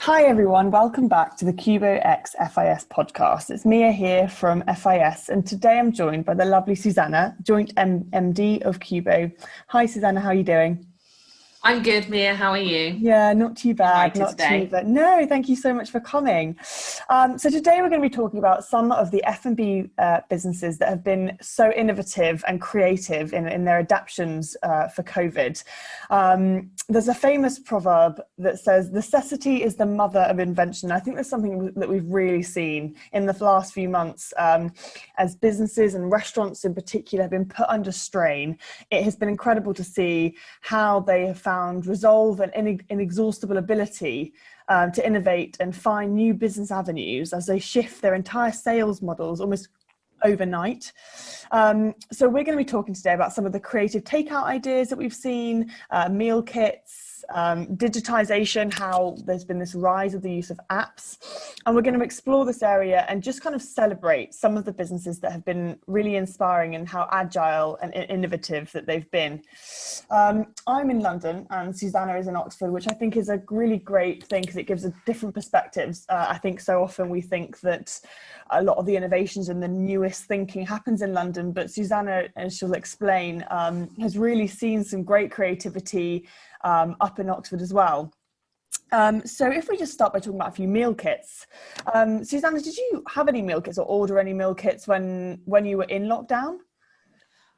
Hi everyone, welcome back to the Cubo X FIS podcast. It's Mia here from FIS, and today I'm joined by the lovely Susanna, Joint MD of Cubo. Hi Susanna, how are you doing? I'm good, Mia. How are you? Yeah, not too bad, Invited not too today. bad. No, thank you so much for coming. So today we're going to be talking about some of the F&B businesses that have been so innovative and creative in their adaptations for COVID. There's a famous proverb that says, necessity is the mother of invention. I think that's something that we've really seen in the last few months as businesses and restaurants in particular have been put under strain. It has been incredible to see how they have found resolve and inexhaustible ability to innovate and find new business avenues as they shift their entire sales models almost overnight. So we're going to be talking today about some of the creative takeout ideas that we've seen, meal kits, digitization, how there's been this rise of the use of apps. And we're going to explore this area and just kind of celebrate some of the businesses that have been really inspiring and how agile and innovative that they've been. I'm in London and Susanna is in Oxford, which I think is a really great thing because it gives a different perspectives. I think so often we think that a lot of the innovations and the newest thinking happens in London, but Susanna, as she'll explain, has really seen some great creativity up in Oxford as well. So if we just start by talking about a few meal kits. Susanna, did you have any meal kits or order any meal kits when you were in lockdown?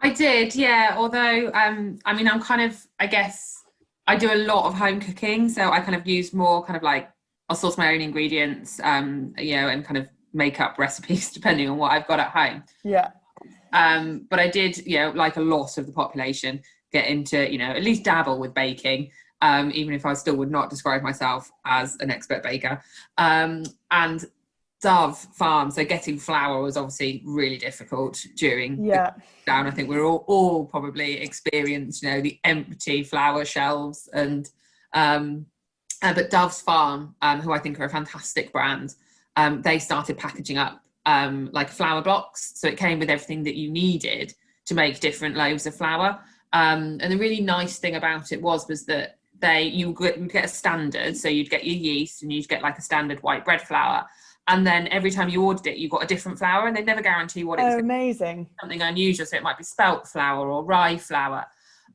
I did, yeah. Although, I guess I do a lot of home cooking, so I kind of use more kind of like I'll source my own ingredients, and kind of make up recipes depending on what I've got at home. Yeah. But I did, like a lot of the population, get into, at least dabble with baking, even if I still would not describe myself as an expert baker. And Dove Farm, so getting flour was obviously really difficult during the lockdown. I think we're all probably experienced, the empty flour shelves but Dove's Farm, who I think are a fantastic brand, they started packaging up like flour blocks. So it came with everything that you needed to make different loaves of flour. And the really nice thing about it was that you would get a standard, so you'd get your yeast and you'd get like a standard white bread flour, and then every time you ordered it you got a different flour, and they never guarantee what it was. Amazing. Something unusual, so it might be spelt flour or rye flour,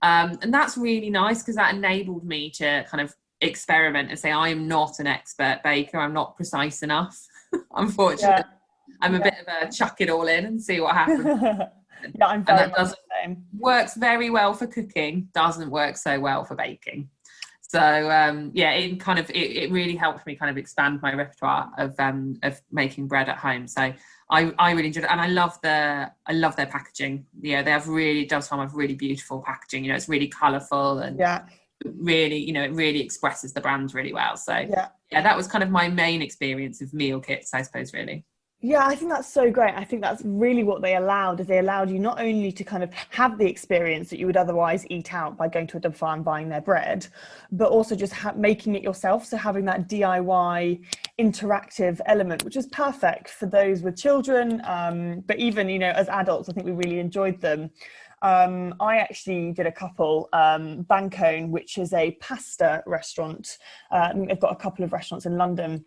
and that's really nice because that enabled me to kind of experiment and say, I am not an expert baker, I'm not precise enough. Unfortunately, I'm a bit of a chuck it all in and see what happens. Yeah, I'm very much the same. Works very well for cooking, doesn't work so well for baking. So it really helped me kind of expand my repertoire of making bread at home. So I really enjoyed it, and I love their packaging. They have Dove's Farm have really beautiful packaging. It's really colourful and really, it really expresses the brand really well. So that was kind of my main experience of meal kits, I suppose, really. Yeah, I think that's so great. I think that's really what they allowed, is they allowed you not only to kind of have the experience that you would otherwise eat out by going to a Dove Farm buying their bread, but also just making it yourself. So having that DIY interactive element, which is perfect for those with children, but even, as adults, I think we really enjoyed them. I actually did a couple, Bancone, which is a pasta restaurant. They've got a couple of restaurants in London.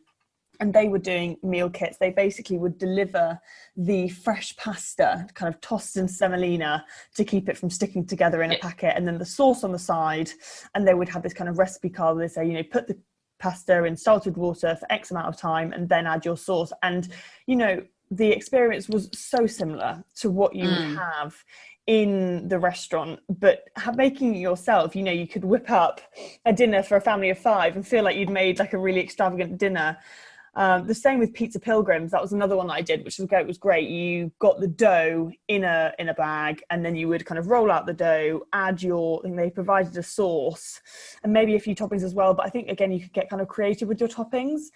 And they were doing meal kits. They basically would deliver the fresh pasta kind of tossed in semolina to keep it from sticking together in a packet, and then the sauce on the side. And they would have this kind of recipe card where they say, put the pasta in salted water for X amount of time and then add your sauce. And, the experience was so similar to what you would have in the restaurant, but making it yourself. You could whip up a dinner for a family of 5 and feel like you'd made like a really extravagant dinner. The same with Pizza Pilgrims. That was another one that I did, which was great. It was great. You got the dough in a bag, and then you would kind of roll out the dough, and they provided a sauce and maybe a few toppings as well. But I think, again, you could get kind of creative with your toppings,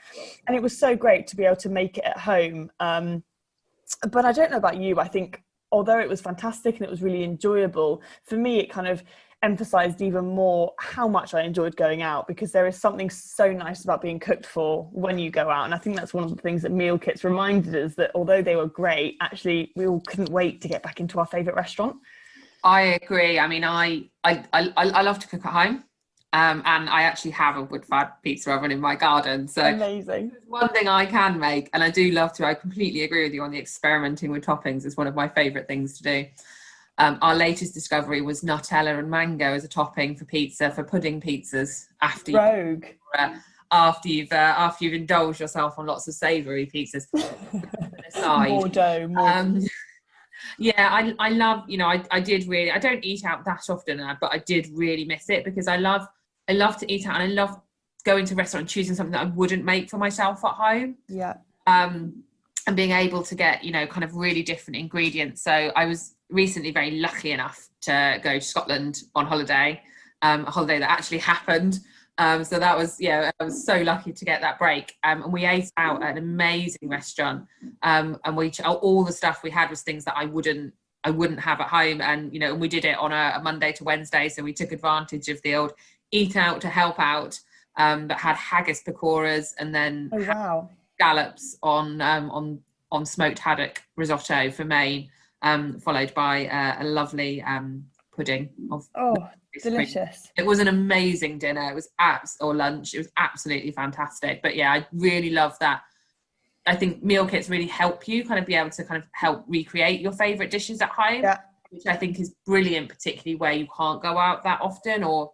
and it was so great to be able to make it at home. But I don't know about you. I think although it was fantastic and it was really enjoyable, for me, it kind of emphasized even more how much I enjoyed going out, because there is something so nice about being cooked for when you go out. And I think that's one of the things that meal kits reminded us, that although they were great, actually we all couldn't wait to get back into our favorite restaurant. I agree. I mean, I love to cook at home. And I actually have a wood-fired pizza oven in my garden. So Amazing. one thing I can make, and I do love to, I completely agree with you on the experimenting with toppings is one of my favourite things to do. Our latest discovery was Nutella and mango as a topping for pizza, for pudding pizzas Rogue. After you've indulged yourself on lots of savoury pizzas. More dough, yeah, I love, I did really, I don't eat out that often, but I did really miss it because I love to eat out, and I love going to a restaurant and choosing something that I wouldn't make for myself at home. Yeah. And being able to get, kind of really different ingredients. So I was recently very lucky enough to go to Scotland on holiday, a holiday that actually happened. So that was, I was so lucky to get that break. And we ate out at an amazing restaurant. And all the stuff we had was things that I wouldn't have at home. And, and we did it on a Monday to Wednesday. So we took advantage of the old eat out to help out, that had haggis pakoras, and then scallops on smoked haddock risotto for main, followed by a lovely pudding of delicious. It was an amazing dinner. It was or lunch. It was absolutely fantastic. But yeah, I really love that. I think meal kits really help you kind of be able to kind of help recreate your favorite dishes at home, which I think is brilliant, particularly where you can't go out that often, or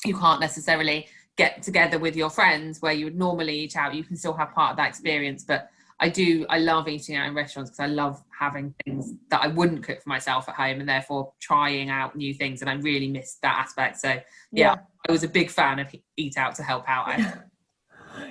you can't necessarily get together with your friends where you would normally eat out. You can still have part of that experience. But I love eating out in restaurants because I love having things that I wouldn't cook for myself at home, and therefore trying out new things. And I really missed that aspect. So yeah. I was a big fan of eat out to help out.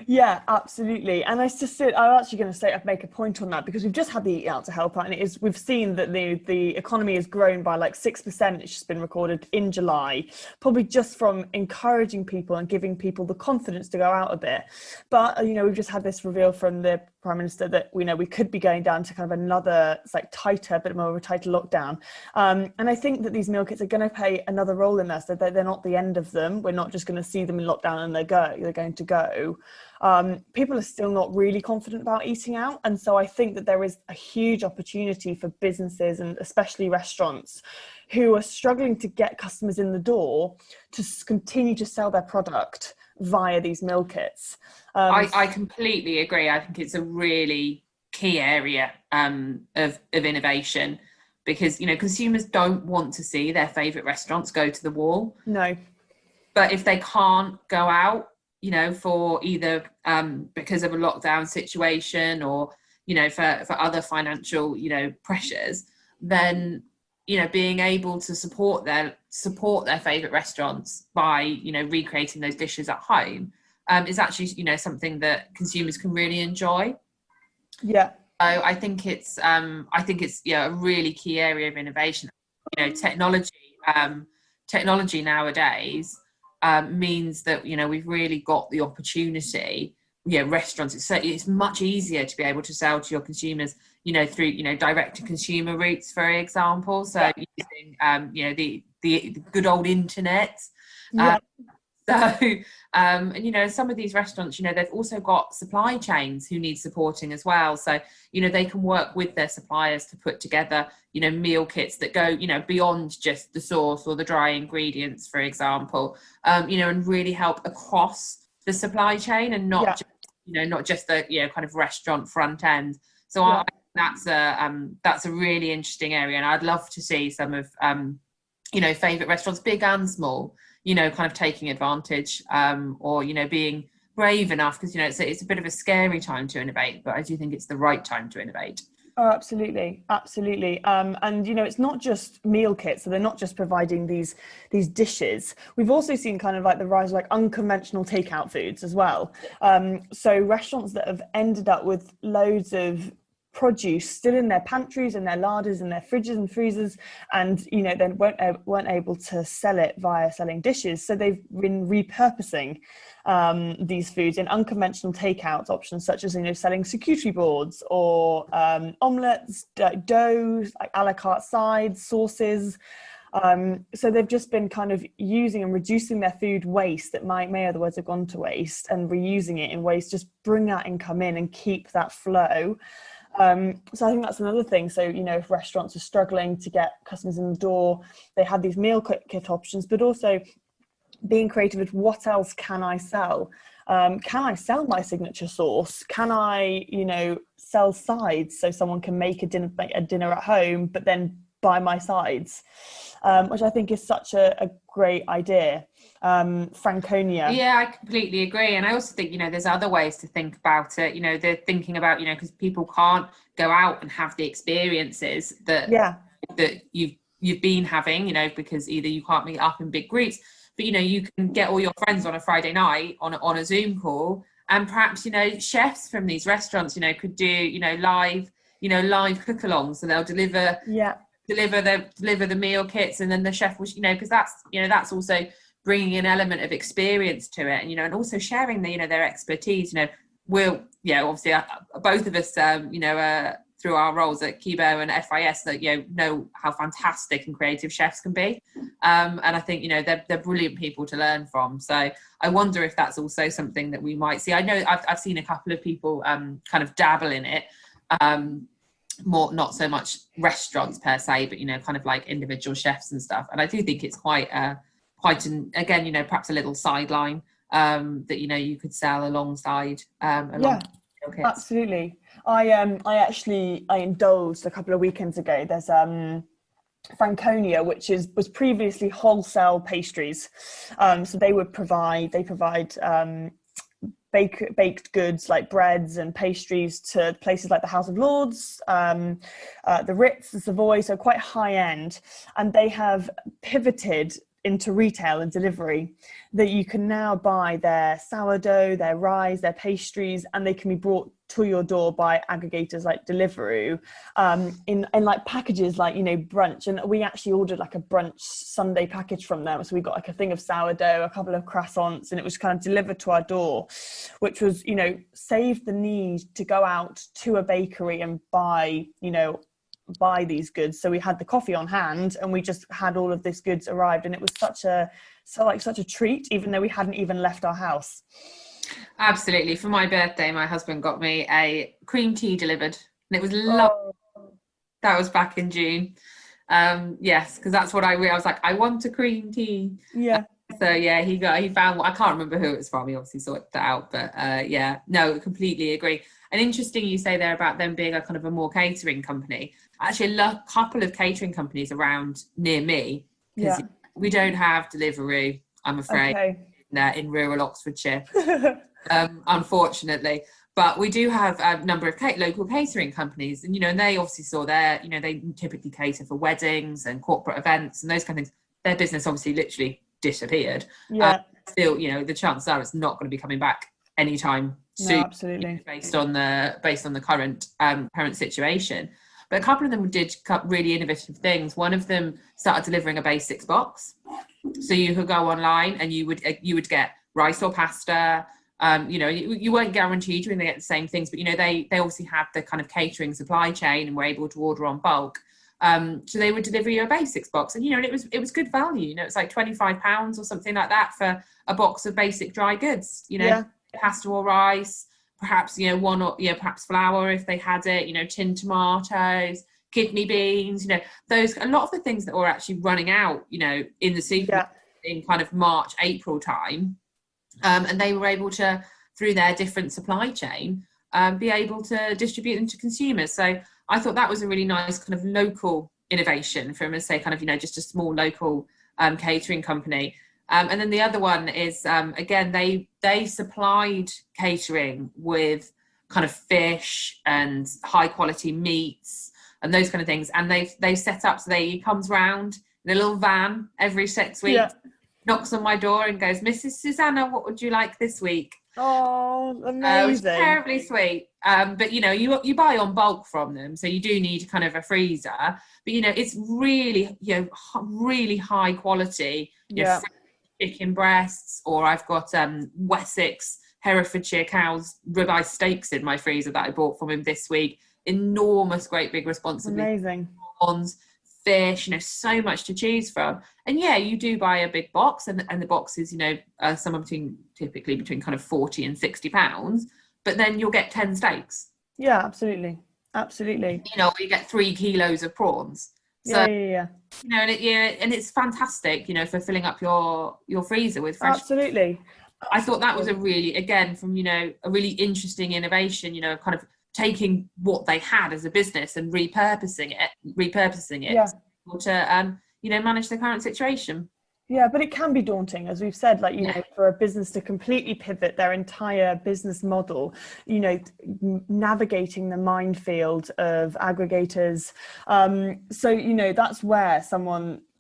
Yeah, absolutely. And I'm actually going to make a point on that, because we've just had the eat out to help out, and we've seen that the economy has grown by like 6%. It's just been recorded in July, probably just from encouraging people and giving people the confidence to go out a bit. But we've just had this reveal from the Prime Minister that we could be going down to kind of another, it's like tighter, bit more of a tighter lockdown. And I think that these meal kits are going to play another role in this, that they're not the end of them. We're not just going to see them in lockdown and they're going to go. People are still not really confident about eating out. And so I think that there is a huge opportunity for businesses, and especially restaurants, who are struggling to get customers in the door to continue to sell their product via these meal kits. I completely agree. I think it's a really key area of innovation, because consumers don't want to see their favourite restaurants go to the wall. No. But if they can't go out, for either because of a lockdown situation, or for other financial pressures, then being able to support their favorite restaurants by recreating those dishes at home is actually something that consumers can really enjoy. So I think it's a really key area of innovation. Technology nowadays means that we've really got the opportunity. Restaurants, it's much easier to be able to sell to your consumers through direct to consumer routes, for example, so using the good old internet. And some of these restaurants, they've also got supply chains who need supporting as well. So, they can work with their suppliers to put together, meal kits that go, beyond just the sauce or the dry ingredients, for example, and really help across the supply chain, and not just the, kind of restaurant front end. So that's a really interesting area. And I'd love to see some of, favorite restaurants, big and small, kind of taking advantage, or being brave enough, because it's a bit of a scary time to innovate, but I do think it's the right time to innovate. Oh, absolutely. And it's not just meal kits, so they're not just providing these dishes. We've also seen kind of like the rise of like unconventional takeout foods as well. So restaurants that have ended up with loads of produce still in their pantries and their larders and their fridges and freezers, and then weren't able to sell it via selling dishes, so they've been repurposing these foods in unconventional takeout options, such as selling charcuterie boards or omelets, doughs, like a la carte sides, sauces. So they've just been kind of using and reducing their food waste that may otherwise have gone to waste, and reusing it in ways to just bring that income in and keep that flow. So I think that's another thing. So, if restaurants are struggling to get customers in the door, they have these meal kit options, but also being creative with what else can I sell? Can I sell my signature sauce? Can I, sell sides so someone can make a dinner at home, but then buy my sides, which I think is such a great idea. Franconia. Yeah, I completely agree. And I also think, there's other ways to think about it. They're thinking about, because people can't go out and have the experiences that you've been having, because either you can't meet up in big groups, but, you can get all your friends on a Friday night on a Zoom call, and perhaps, chefs from these restaurants, could do, live cook-alongs. So they'll deliver the meal kits, and then the chef was, because that's also bringing an element of experience to it, and also sharing their expertise. We'll obviously both of us through our roles at Kibo and FIS that know how fantastic and creative chefs can be, and I think they're brilliant people to learn from. So I wonder if that's also something that we might see. I know I've seen a couple of people kind of dabble in it, more, not so much restaurants per se, but kind of like individual chefs and stuff. And I do think it's quite an, again, perhaps a little sideline that you could sell alongside absolutely. I indulged a couple of weekends ago. There's Franconia, which was previously wholesale pastries. So they provide baked goods like breads and pastries to places like the House of Lords, the Ritz, the Savoy, so quite high end. And they have pivoted into retail and delivery, that you can now buy their sourdough, their rise, their pastries, and they can be brought to your door by aggregators like Deliveroo, in like packages like brunch. And we actually ordered like a brunch Sunday package from them, so we got like a thing of sourdough, a couple of croissants, and it was kind of delivered to our door, which was saved the need to go out to a bakery and buy these goods. So we had the coffee on hand, and we just had all of this goods arrived, and it was such a treat, even though we hadn't even left our house. Absolutely. For my birthday, my husband got me a cream tea delivered, and it was lovely. That was back in June. Yes, because that's what I was like, I want a cream tea. Yeah. So yeah, he found, I can't remember who it was from. He obviously sorted that out, but completely agree. And interesting you say there about them being a kind of a more catering company. Actually, a couple of catering companies around near me, because we don't have Deliveroo, I'm afraid, in rural Oxfordshire, unfortunately. But we do have a number of local catering companies, and and they obviously saw their, they typically cater for weddings and corporate events and those kind of things. Their business obviously literally disappeared. Still, the chances are it's not going to be coming back anytime soon. No, absolutely. Based on the current situation. But a couple of them did really innovative things. One of them started delivering a basics box, so you could go online and you would get rice or pasta. You weren't guaranteed you're going to get the same things, but they obviously had the kind of catering supply chain and were able to order on bulk. So they would deliver you a basics box, and and it was good value. It's like £25 or something like that for a box of basic dry goods. Pasta or rice, perhaps one or perhaps flour if they had it. Tinned tomatoes, kidney beans. Those, a lot of the things that were actually running out. In the supermarket in kind of March, April time, and they were able to, through their different supply chain, be able to distribute them to consumers. So I thought that was a really nice kind of local innovation from, say, kind of, just a small local catering company. And then the other one is, again, they supplied catering with kind of fish and high quality meats and those kind of things. And they set up, so he comes round in a little van every 6 weeks, knocks on my door and goes, "Mrs. Susanna, what would you like this week?" Oh, amazing. It was terribly sweet. But you buy on bulk from them, so you do need kind of a freezer. But it's really really high quality. Chicken breasts, or I've got Wessex Herefordshire cows ribeye steaks in my freezer that I bought from him this week. Enormous, great big responsibility. Amazing. Prawns, fish, so much to choose from. And you do buy a big box, and the box is somewhere typically between kind of £40 and £60, but then you'll get 10 steaks. Yeah, absolutely. You get 3 kilos of prawns. So, yeah. you know, and it's fantastic, you know, for filling up your freezer with fresh. Absolutely. I thought that was a really, again, from, you know, a really interesting innovation, you know, kind of taking what they had as a business and repurposing it Yeah. to, you know, manage the current situation. Yeah, but it can be daunting, as we've said, like, you Yeah. know, for a business to completely pivot their entire business model, you know, navigating the minefield of aggregators. So, you know, that's where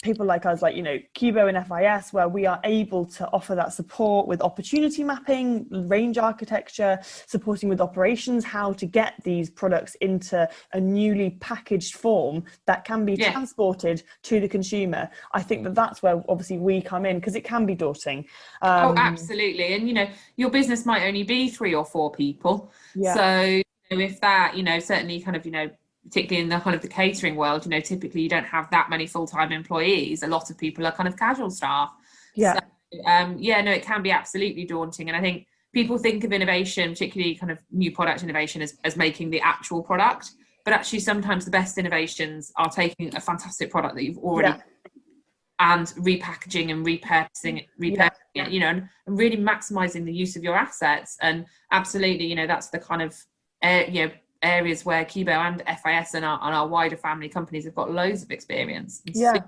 people like us, like, you know, Cubo and FIS, where we are able to offer that support with opportunity mapping, range architecture, supporting with operations, how to get these products into a newly packaged form that can be transported to the consumer. I think that's where obviously we come in, because it can be daunting. Oh, absolutely. And, you know, your business might only be 3 or 4 people. Yeah. So, you know, if that, you know, certainly kind of, you know, particularly in the kind of the catering world, you know, typically you don't have that many full-time employees. A lot of people are kind of casual staff. Yeah. So, yeah, no, it can be absolutely daunting. And I think people think of innovation, particularly kind of new product innovation, as making the actual product. But actually, sometimes the best innovations are taking a fantastic product that you've already and repackaging and repurposing it, you know, and really maximizing the use of your assets. And absolutely, you know, that's the kind of you know, areas where Cubo and FIS and our wider family companies have got loads of experience. Yeah. To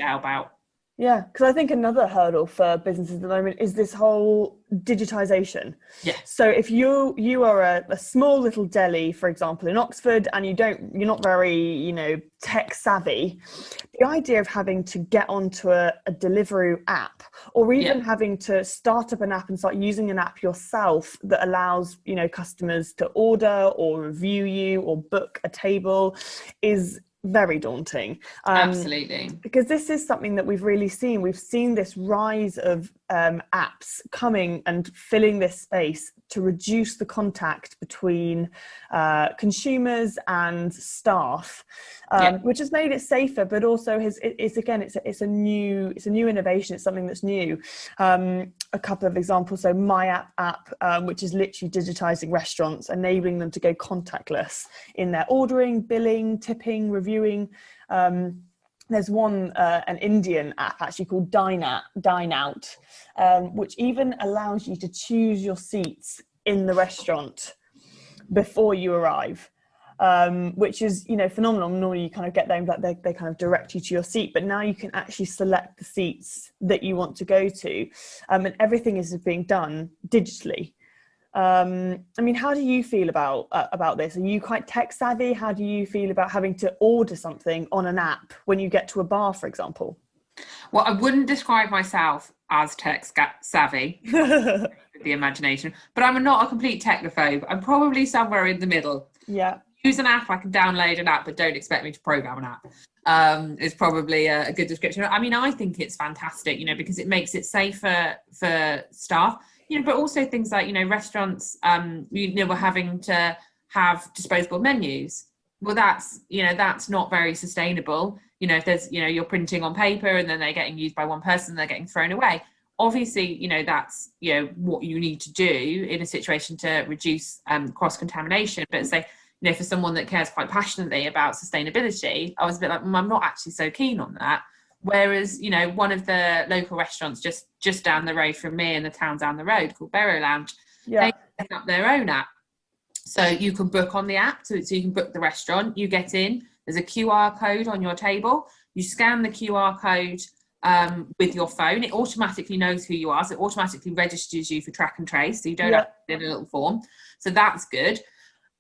help out. Yeah, because I think another hurdle for businesses at the moment is this whole digitization. Yeah. So if you are a small little deli, for example, in Oxford, and you're not very, you know, tech savvy, the idea of having to get onto a Deliveroo app, or even having to start up an app and start using an app yourself that allows, you know, customers to order or review you or book a table, is very daunting. Absolutely. Because this is something that we've really seen. We've seen this rise of apps coming and filling this space to reduce the contact between consumers and staff, which has made it safer, but also it's a new innovation. It's something that's new. A couple of examples. So My app, which is literally digitizing restaurants, enabling them to go contactless in their ordering, billing, tipping, reviewing. There's one, an Indian app actually called Dine Out, which even allows you to choose your seats in the restaurant before you arrive, which is, you know, phenomenal. Normally you kind of get there and they kind of direct you to your seat, but now you can actually select the seats that you want to go to, and everything is being done digitally. I mean, how do you feel about this? Are you quite tech savvy? How do you feel about having to order something on an app when you get to a bar, for example? Well, I wouldn't describe myself as tech savvy, the imagination, but I'm not a complete technophobe. I'm probably somewhere in the middle. Yeah. Use an app, I can download an app, but don't expect me to program an app. Is probably a good description. I mean, I think it's fantastic, you know, because it makes it safer for staff. You know, but also things like, you know, restaurants, you know, we're having to have disposable menus. Well, that's not very sustainable. You know, if there's, you know, you're printing on paper and then they're getting used by one person, they're getting thrown away. Obviously, you know, that's, you know, what you need to do in a situation to reduce cross-contamination. But say, you know, for someone that cares quite passionately about sustainability, I was a bit like, I'm not actually so keen on that. Whereas, you know, one of the local restaurants just down the road from me in the town down the road called Borough Lounge, they set up their own app. So you can book on the app, so you can book the restaurant, you get in, there's a QR code on your table, you scan the QR code with your phone, it automatically knows who you are, so it automatically registers you for track and trace, so you don't have to fill in a little form. So that's good.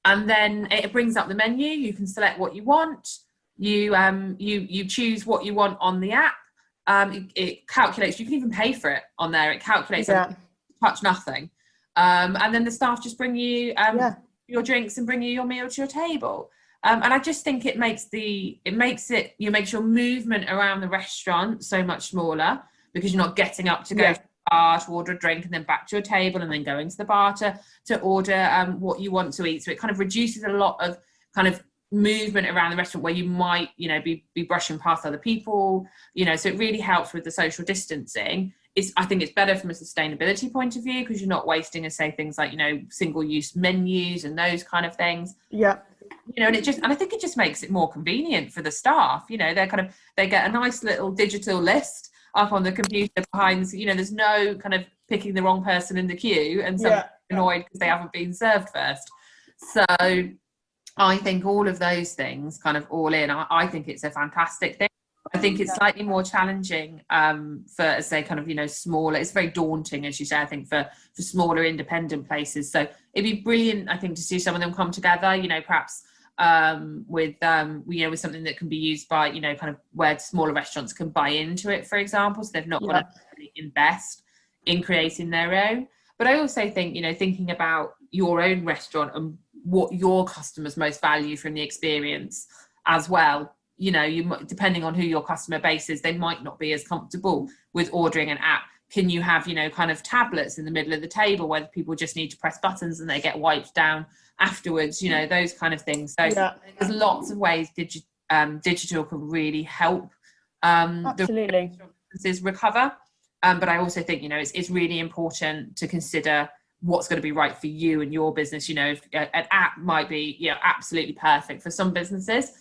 And then it brings up the menu, you can select what you want. You choose what you want on the app. It calculates. You can even pay for it on there. It calculates. Touch nothing. And then the staff just bring you your drinks and bring you your meal to your table. And I just think it makes your movement around the restaurant so much smaller, because you're not getting up to go to the bar to order a drink and then back to your table and then going to the bar to order what you want to eat. So it kind of reduces a lot of kind of movement around the restaurant where you might, you know, be brushing past other people, you know, so it really helps with the social distancing. I think it's better from a sustainability point of view, because you're not wasting, say, things like, you know, single-use menus and those kind of things. Yeah. and I think it just makes it more convenient for the staff. They get a nice little digital list up on the computer behind, there's no kind of picking the wrong person in the queue and someone annoyed because they haven't been served first. So I think all of those things kind of all in, I think it's a fantastic thing. I think it's slightly more challenging for, say, kind of, smaller. It's very daunting, as you say, I think, for smaller independent places. So it'd be brilliant, I think, to see some of them come together, perhaps with something that can be used by, kind of where smaller restaurants can buy into it, for example. So they've not got to really invest in creating their own. But I also think, thinking about your own restaurant and what your customers most value from the experience as well. Depending on who your customer base is, they might not be as comfortable with ordering an app. Can you have, kind of tablets in the middle of the table where people just need to press buttons and they get wiped down afterwards, those kind of things. So there's lots of ways digital can really help the businesses recover. But I also think, it's really important to consider what's going to be right for you and your business. If an app might be, absolutely perfect for some businesses,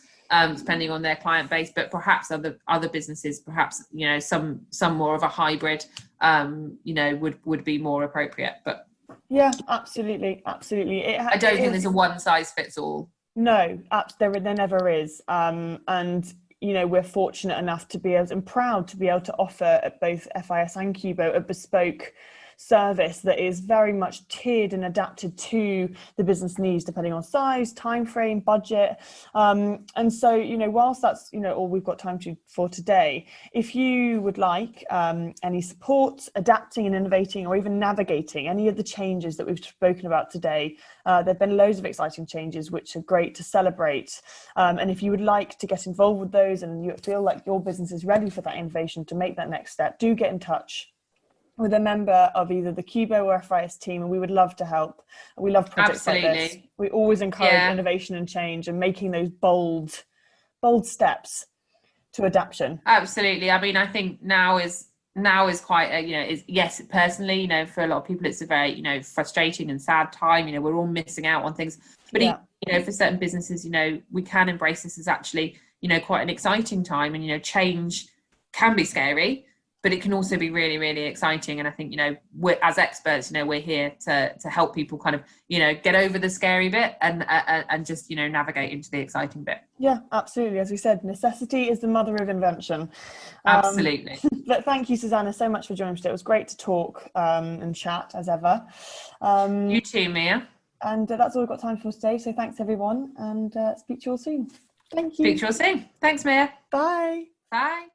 depending on their client base, but perhaps other businesses, perhaps, some more of a hybrid, would be more appropriate. But yeah, absolutely. I don't think there's a one size fits all. No, there never is. And we're fortunate enough to be able and proud to be able to offer at both FIS and Cubo a bespoke service that is very much tiered and adapted to the business needs depending on size, time frame, budget, and so whilst that's all we've got time for today, if you would like any support adapting and innovating or even navigating any of the changes that we've spoken about today, there have been loads of exciting changes which are great to celebrate, and if you would like to get involved with those and you feel like your business is ready for that innovation to make that next step, do get in touch with a member of either the Cubo or FIS team, and we would love to help. We love projects like this. We always encourage innovation and change and making those bold steps to adaptation. Absolutely. I mean, I think now is quite a, yes, personally, for a lot of people, it's a very, frustrating and sad time. We're all missing out on things. But, for certain businesses, we can embrace this as actually, quite an exciting time. And, change can be scary, but it can also be really, really exciting. And I think, we're, as experts, we're here to help people kind of, get over the scary bit and just, navigate into the exciting bit. Yeah, absolutely. As we said, necessity is the mother of invention. Absolutely. But thank you, Susanna, so much for joining us today. It was great to talk and chat as ever. You too, Mia. And that's all we've got time for today. So thanks, everyone, and speak to you all soon. Thank you. Speak to you all soon. Thanks, Mia. Bye. Bye.